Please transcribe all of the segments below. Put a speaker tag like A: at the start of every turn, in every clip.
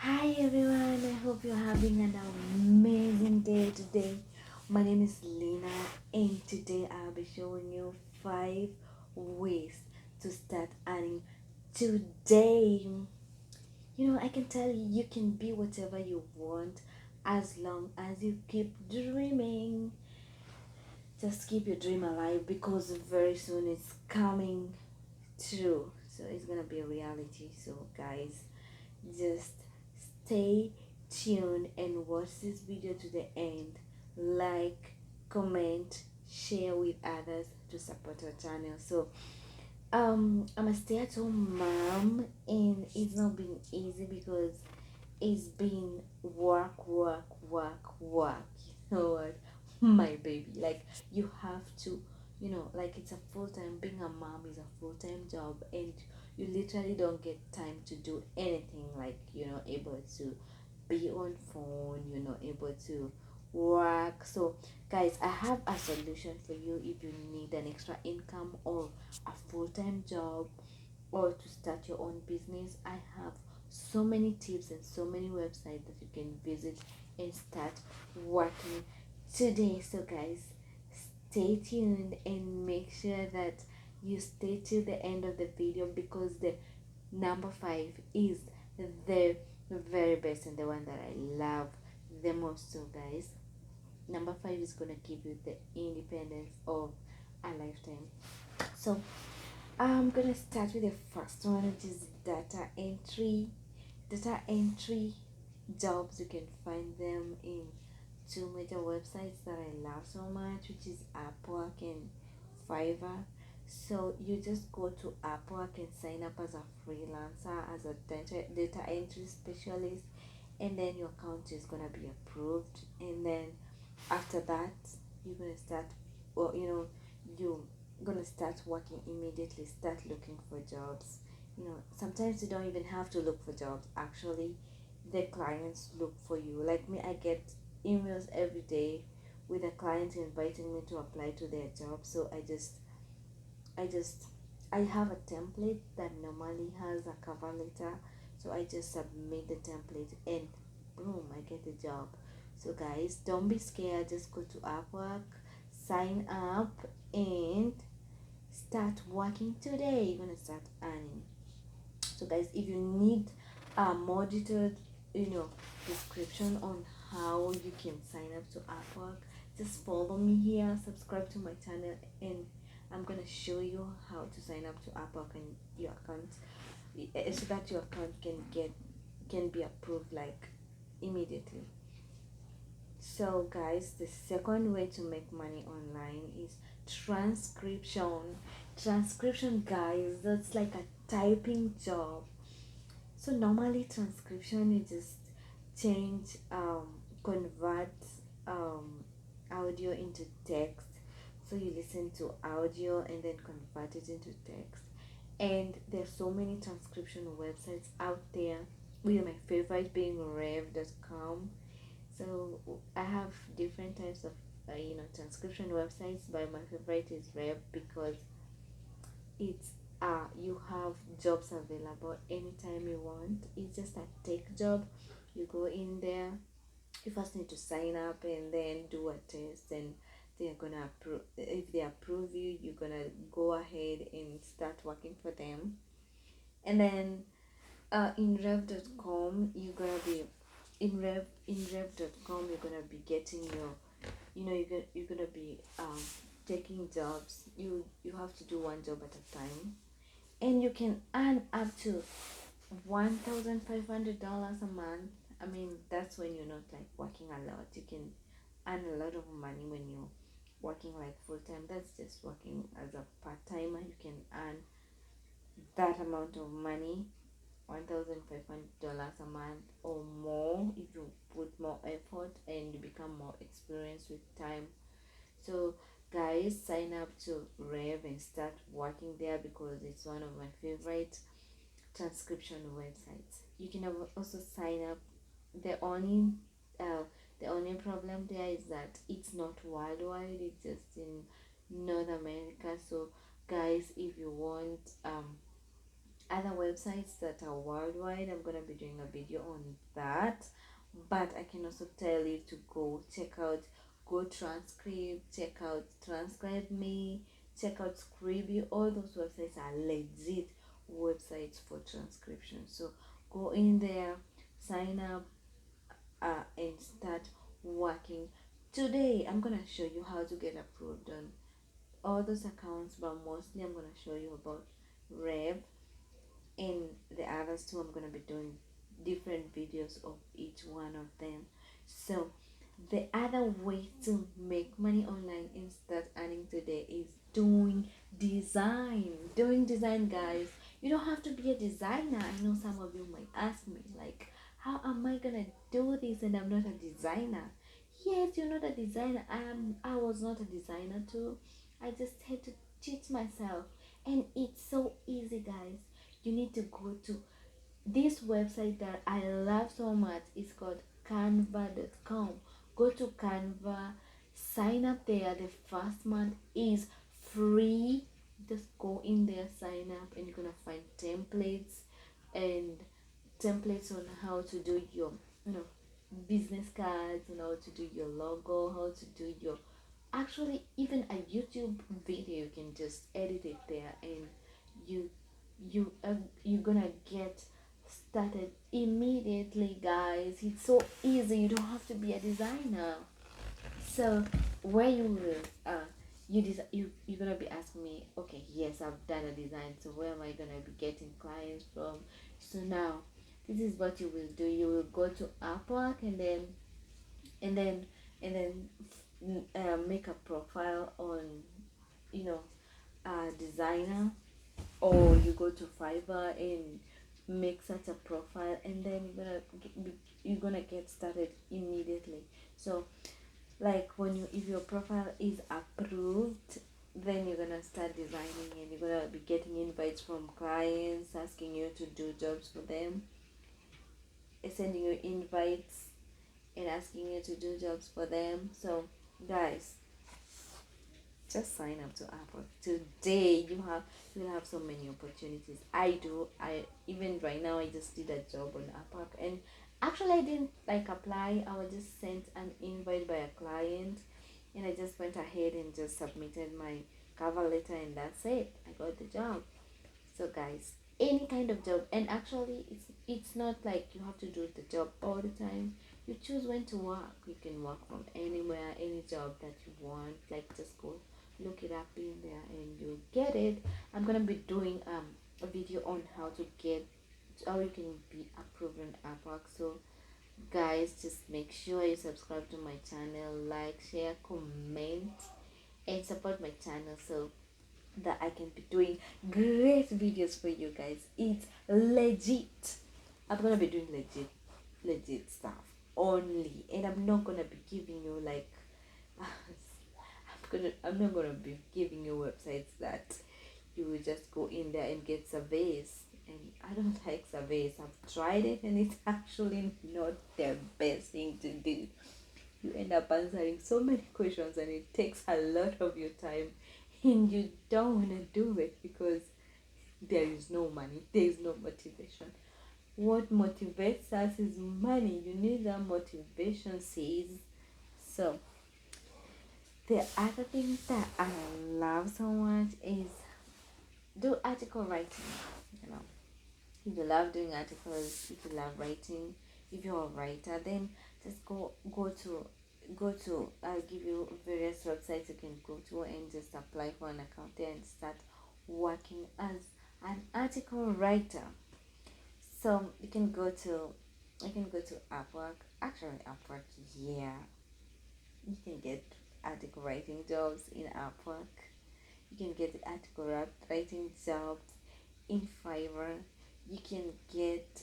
A: Hi everyone, I hope you're having an amazing day today. My name is Lena, and today I'll be showing you 5 ways to start earning today. I can tell you, you can be whatever you want as long as you keep dreaming. Just keep your dream alive because very soon it's coming true. So it's gonna be a reality. So, guys, just stay tuned and watch this video to the end. Like, comment, share with others to support our channel. So I'm a stay-at-home mom, and it's not been easy because it's been work, work, work, work. You know what? My baby. Like, you have to, like, it's a full-time, being a mom is a full-time job, and you literally don't get time to do anything, like, able to be on phone, able to work. So, guys, I have a solution for you if you need an extra income or a full-time job or to start your own business. I have so many tips and so many websites that you can visit and start working today. So, guys, stay tuned and make sure that you stay till the end of the video because the number 5 is the very best and the one that I love the most. So, guys, number 5 is gonna give you the independence of a lifetime. So I'm gonna start with the first one, which is data entry. Data entry jobs, you can find them in two major websites that I love so much, which is Upwork and Fiverr. So you just go to Upwork and sign up as a freelancer, as a data entry specialist, and then your account is gonna be approved. And then after that, you're gonna start, or you're gonna start working immediately. Start looking for jobs. Sometimes you don't even have to look for jobs. Actually, the clients look for you. Like me, I get emails every day with a client inviting me to apply to their job. So I have a template that normally has a cover letter. So I just submit the template and boom, I get the job. So, guys, don't be scared. Just go to Upwork, sign up, and start working today. You're gonna start earning. So, guys, if you need a more detailed description on how you can sign up to Upwork, just follow me here, subscribe to my channel, and I'm gonna show you how to sign up to Upwork and your account, so that your account can be approved like immediately. So, guys, the second way to make money online is transcription. Transcription, guys, that's like a typing job. So normally transcription, you just change, convert audio into text. So you listen to audio and then convert it into text. And there's so many transcription websites out there, with my favorite being rev.com. So I have different types of transcription websites, but my favorite is Rev because it's you have jobs available anytime you want. It's just a tech job. You go in there, you first need to sign up and then do a test, and they're gonna approve. If they approve you, you're gonna go ahead and start working for them. And then in rev.com, in rev.com, you're gonna be getting your, you're gonna be taking jobs. You have to do one job at a time, and you can earn up to $1,500 a month. I mean, that's when you're not like working a lot. You can earn a lot of money when you're working like full time. That's just working as a part timer. You can earn that amount of money, $1,500 a month or more, if you put more effort and you become more experienced with time. So, guys, sign up to Rev and start working there because it's one of my favorite transcription websites. You can also sign up. The only uh, the only problem there is that it's not worldwide. It's just in North America. So, guys, if you want other websites that are worldwide. I'm gonna be doing a video on that, but I can also tell you to go check out Go Transcript, check out Transcribe Me, check out Scribby. All those websites are legit websites for transcription. So go in there, sign up, and start working. Today I'm gonna show you how to get approved on all those accounts, but mostly I'm gonna show you about Rev. In the others too, I'm gonna be doing different videos of each one of them. So the other way to make money online and start earning today is doing design, guys. You don't have to be a designer. I know some of you might ask me, like, how am I gonna do this and I'm not a designer? Yes, you're not a designer. I was not a designer too. I just had to teach myself, and it's so easy, guys. You need to go to this website that I love so much. It's called canva.com. Go to Canva, sign up there. The first month is free. Just go in there, sign up, and you're gonna find and templates on how to do your, you know, business cards, and how to do your logo, how to do your, actually even a YouTube video. You can just edit it there, and you you're gonna get started immediately, guys. It's so easy. You don't have to be a designer. So where you will you're gonna be asking me, okay, yes, I've done a design, so where am I gonna be getting clients from? So now this is what you will do. You will go to Upwork, and then make a profile on, you know, designer, or you go to Fiverr and make such a profile, and then you're gonna get started immediately. So like when you, if your profile is approved, then you're gonna start designing, and you're gonna be getting invites from clients asking you to do jobs for them, sending you invites and asking you to do jobs for them. So guys, just sign up to Upwork today. You'll have so many opportunities. I even right now, I just did a job on Upwork, and actually I didn't like apply. I was just sent an invite by a client, and I just went ahead and just submitted my cover letter, and that's it. I got the job. So guys, any kind of job, and actually it's not like you have to do the job all the time. You choose when to work. You can work from anywhere, any job that you want. Like, just go look it up in there and you'll get it. I'm gonna be doing a video on how you can be approved on Upwork. So guys, just make sure you subscribe to my channel, like, share, comment, and support my channel, so that I can be doing great videos for you guys. It's legit. I'm gonna be doing legit stuff only, and I'm not gonna be giving you like I'm not gonna be giving you websites that you will just go in there and get surveys. And I don't like surveys. I've tried it, and it's actually not the best thing to do. You end up answering so many questions, and it takes a lot of your time, and you don't want to do it because there is no money, there is no motivation. What motivates us is money. You need that motivation, says. So the other thing that I love so much is do article writing. You know, if you love doing articles, if you love writing, if you're a writer, then just go to I'll give you various websites you can go to, and just apply for an account there and start working as an article writer. So you can go to Upwork. Actually, Upwork, yeah, you can get article writing jobs in Upwork. You can get article writing jobs in Fiverr. You can get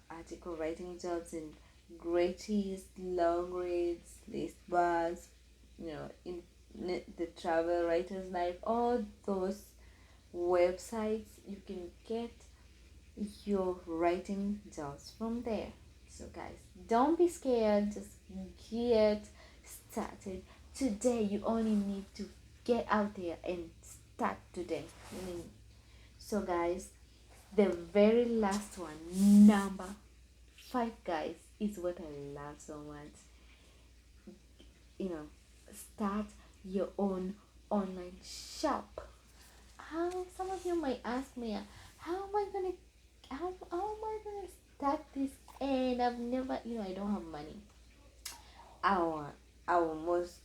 A: article writing jobs in Gratis, Long Reads, List Bars, you know, in the Travel Writer's Life. All those websites, you can get your writing jobs from there. So guys, don't be scared. Just get started today. You only need to get out there and start today. So guys, The very last one, number 5, guys, is what I love so much. Start your own online shop. How Some of you might ask me, how am I gonna how am I gonna start this? And I've never, I don't have money. Our most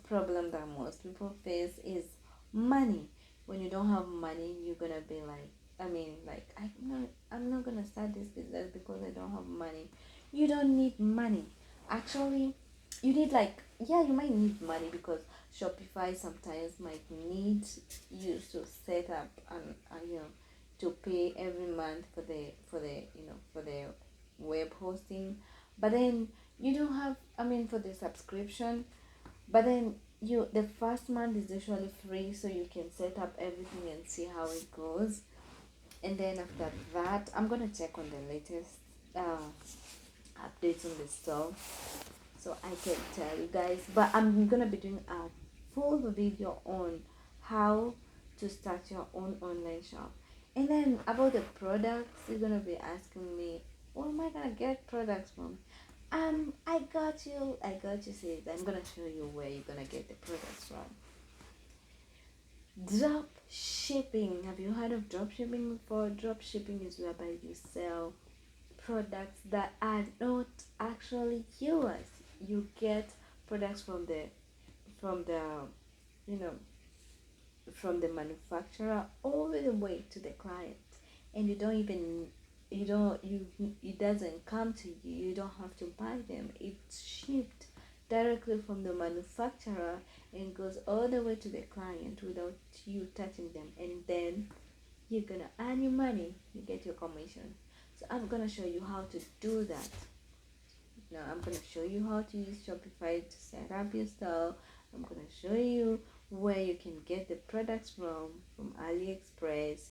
A: problem that most people face is money. When you don't have money, you're gonna be like, I'm not gonna start this business because I don't have money. You don't need money. Actually, you need, like, yeah, you might need money because Shopify sometimes might need you to set up and to pay every month for the web hosting. But then you don't have, for the subscription. But then the first month is usually free, so you can set up everything and see how it goes. And then after that, I'm gonna check on the latest updates on the store, so I can tell you guys. But I'm gonna be doing a full video on how to start your own online shop. And then about the products, you're gonna be asking me, where am I gonna get products from? I got you, sis. I'm gonna show you where you're gonna get the products from. Drop shipping. Have you heard of drop shipping before? Drop shipping is whereby you sell products that are not actually yours. You get products from the you know from the manufacturer all the way to the client, and it doesn't come to you. You don't have to buy them. It's shipped directly from the manufacturer and goes all the way to the client without you touching them, and then you're gonna earn your money. You get your commission. So I'm gonna show you how to do that. Now I'm gonna show you how to use Shopify to set up your store. I'm gonna show you where you can get the products from AliExpress,